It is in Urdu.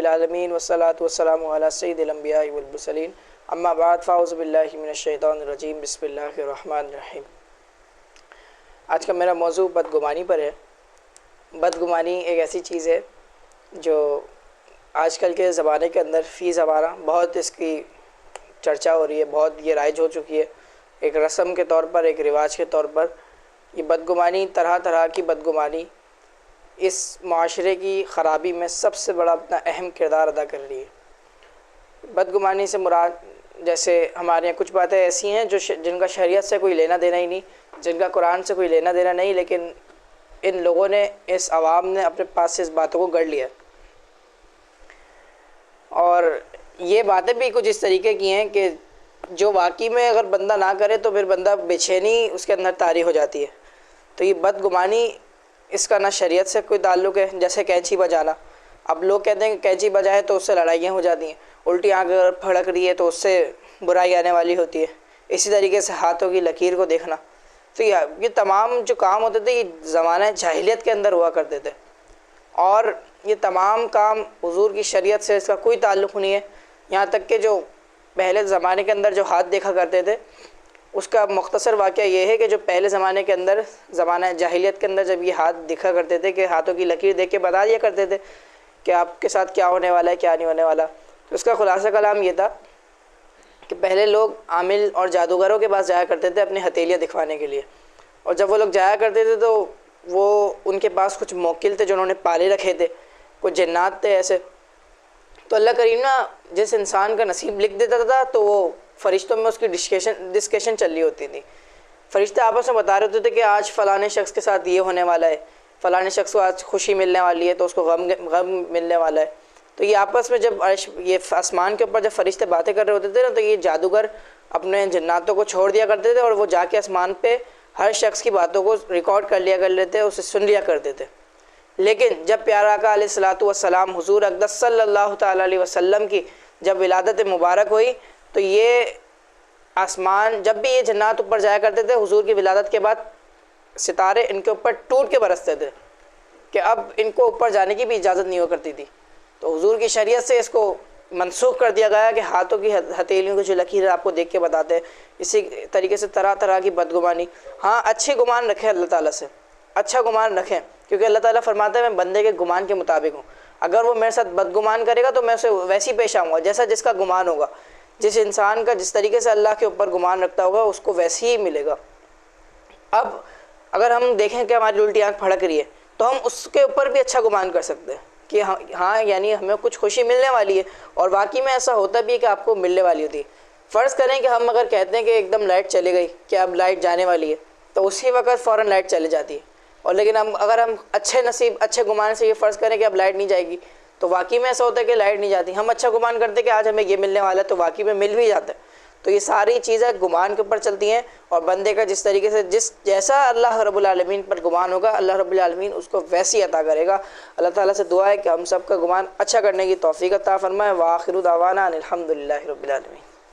العالمین والصلاة والسلام علی سید الانبیاء والمرسلین اما بعد فاعوذ باللہ من الشیطان الرجیم بسم اللہ الرحمن الرحیم۔ آج کا میرا موضوع بدگمانی پر ہے۔ بدگمانی ایک ایسی چیز ہے جو آج کل کے زمانے کے اندر فی زمانہ بہت اس کی چرچا ہو رہی ہے، بہت یہ رائج ہو چکی ہے، ایک رسم کے طور پر، ایک رواج کے طور پر۔ یہ بدگمانی، طرح طرح کی بدگمانی اس معاشرے کی خرابی میں سب سے بڑا اپنا اہم کردار ادا کر رہی ہے۔ بدگمانی سے مراد جیسے ہمارے یہاں کچھ باتیں ایسی ہیں جو جن کا شریعت سے کوئی لینا دینا ہی نہیں، جن کا قرآن سے کوئی لینا دینا نہیں، لیکن ان لوگوں نے، اس عوام نے اپنے پاس سے اس باتوں کو گڑھ لیا۔ اور یہ باتیں بھی کچھ اس طریقے کی ہیں کہ جو واقعی میں اگر بندہ نہ کرے تو پھر بندہ بے چینی اس کے اندر طاری ہو جاتی ہے۔ تو یہ بدگمانی، اس کا نہ شریعت سے کوئی تعلق ہے، جیسے کینچی بجانا۔ اب لوگ کہتے ہیں کہ کینچی بجائے تو اس سے لڑائیاں ہو جاتی ہیں، الٹی آنکھ اگر پھڑک رہی ہے تو اس سے برائی آنے والی ہوتی ہے۔ اسی طریقے سے ہاتھوں کی لکیر کو دیکھنا۔ تو یہ تمام جو کام ہوتے تھے یہ زمانہ جاہلیت کے اندر ہوا کرتے تھے، اور یہ تمام کام حضور کی شریعت سے اس کا کوئی تعلق نہیں ہے۔ یہاں تک کہ جو پہلے زمانے کے اندر جو ہاتھ دیکھا کرتے تھے، اس کا مختصر واقعہ یہ ہے کہ جو پہلے زمانے کے اندر، زمانہ جاہلیت کے اندر جب یہ ہاتھ دکھا کرتے تھے کہ ہاتھوں کی لکیر دیکھ کے بتا دیا کرتے تھے کہ آپ کے ساتھ کیا ہونے والا ہے، کیا نہیں ہونے والا۔ تو اس کا خلاصہ کلام یہ تھا کہ پہلے لوگ عامل اور جادوگروں کے پاس جایا کرتے تھے اپنی ہتھیلیاں دکھوانے کے لیے، اور جب وہ لوگ جایا کرتے تھے تو وہ ان کے پاس کچھ موکل تھے جو انہوں نے پالے رکھے تھے، کچھ جنات تھے ایسے۔ تو اللہ کریم نا جس انسان کا نصیب لکھ دیتا تھا تو وہ فرشتوں میں اس کی ڈسکشن چل رہی ہوتی تھی۔ فرشتے آپس میں بتا رہے ہوتے تھے کہ آج فلاں شخص کے ساتھ یہ ہونے والا ہے، فلاں شخص کو آج خوشی ملنے والی ہے تو اس کو غم ملنے والا ہے۔ تو یہ آپس میں جب یہ آسمان کے اوپر جب فرشتے باتیں کر رہے ہوتے تھے نا، تو یہ جادوگر اپنے جناتوں کو چھوڑ دیا کرتے تھے اور وہ جا کے آسمان پہ ہر شخص کی باتوں کو ریکارڈ کر لیا کر لیتے، اسے سن لیا کرتے تھے۔ لیکن جب پیارا آقا علیہ الصلوۃ والسلام حضور اقدس صلی اللہ تعالیٰ علیہ وسلم کی جب ولادت مبارک ہوئی تو یہ آسمان، جب بھی یہ جنات اوپر جایا کرتے تھے حضور کی ولادت کے بعد، ستارے ان کے اوپر ٹوٹ کے برستے تھے کہ اب ان کو اوپر جانے کی بھی اجازت نہیں ہو کرتی تھی۔ تو حضور کی شریعت سے اس کو منسوخ کر دیا گیا کہ ہاتھوں کی ہتھیلیوں کی جو لکیر ہے آپ کو دیکھ کے بتاتے ہیں۔ اسی طریقے سے طرح طرح کی بدگمانی۔ ہاں، اچھے گمان رکھیں اللہ تعالیٰ سے، اچھا گمان رکھیں، کیونکہ اللہ تعالیٰ فرماتا ہے میں بندے کے گمان کے مطابق ہوں۔ اگر وہ میرے ساتھ بدگمان کرے گا تو میں اسے ویسی پیش آؤں گا جیسا جس کا گمان ہوگا۔ جس انسان کا جس طریقے سے اللہ کے اوپر گمان رکھتا ہوگا اس کو ویسے ہی ملے گا۔ اب اگر ہم دیکھیں کہ ہماری الٹی آنکھ پھڑک رہی ہے تو ہم اس کے اوپر بھی اچھا گمان کر سکتے ہیں کہ ہاں یعنی ہمیں کچھ خوشی ملنے والی ہے، اور واقعی میں ایسا ہوتا بھی ہے کہ آپ کو ملنے والی ہوتی ہے۔ فرض کریں کہ ہم اگر کہتے ہیں کہ ایک دم لائٹ چلی گئی کہ اب لائٹ جانے والی ہے، تو اسی وقت فوراً لائٹ چلی جاتی ہے، اور لیکن اگر ہم اچھے نصیب، اچھے گمان سے یہ فرض کریں کہ اب لائٹ نہیں جائے گی تو واقعی میں ایسا ہوتا ہے کہ لائٹ نہیں جاتی۔ ہم اچھا گمان کرتے ہیں کہ آج ہمیں یہ ملنے والا ہے تو واقعی میں مل بھی جاتا ہے۔ تو یہ ساری چیزیں گمان کے اوپر چلتی ہیں، اور بندے کا جس طریقے سے جیسا اللہ رب العالمین پر گمان ہوگا اللہ رب العالمین اس کو ویسی عطا کرے گا۔ اللہ تعالیٰ سے دعا ہے کہ ہم سب کا گمان اچھا کرنے کی توفیق عطا فرمائے۔ وآخر دعوانا ان الحمد للہ رب العالمین۔